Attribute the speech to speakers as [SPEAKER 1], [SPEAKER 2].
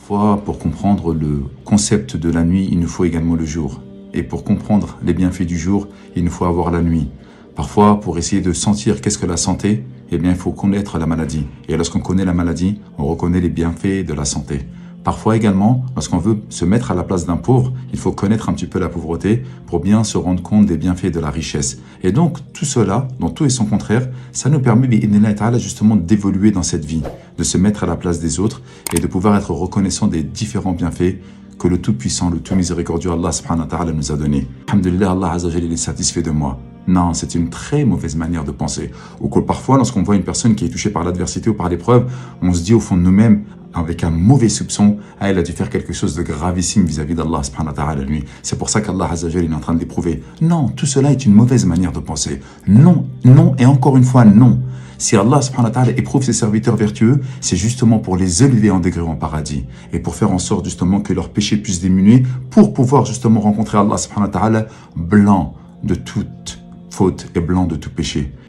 [SPEAKER 1] Parfois, pour comprendre le concept de la nuit, il nous faut également le jour. Et pour comprendre les bienfaits du jour, il nous faut avoir la nuit. Parfois, pour essayer de sentir qu'est-ce que la santé, eh bien, il faut connaître la maladie. Et lorsqu'on connaît la maladie, on reconnaît les bienfaits de la santé. Parfois également, lorsqu'on veut se mettre à la place d'un pauvre, il faut connaître un petit peu la pauvreté pour bien se rendre compte des bienfaits de la richesse. Et donc, tout cela, dans tout et son contraire, ça nous permet, bi'idhnillah ta'ala, justement d'évoluer dans cette vie, de se mettre à la place des autres et de pouvoir être reconnaissant des différents bienfaits que le Tout-Puissant, le Tout-Miséricordieux Allah subhanahu wa ta'ala nous a donné. Alhamdulillah, Allah azza wa jalla, il est satisfait de moi. Non, c'est une très mauvaise manière de penser. Ou que parfois, lorsqu'on voit une personne qui est touchée par l'adversité ou par l'épreuve, on se dit au fond de nous-mêmes, avec un mauvais soupçon, elle a dû faire quelque chose de gravissime vis-à-vis d'Allah subhanahu wa ta'ala lui. C'est pour ça qu'Allah azza wa jalla est en train de l'éprouver. Non, tout cela est une mauvaise manière de penser. Non, non et encore une fois non. Si Allah subhanahu wa ta'ala éprouve ses serviteurs vertueux, c'est justement pour les élever en degré en paradis et pour faire en sorte justement que leurs péchés puissent diminuer pour pouvoir justement rencontrer Allah subhanahu wa ta'ala blanc de toute faute et blanc de tout péché.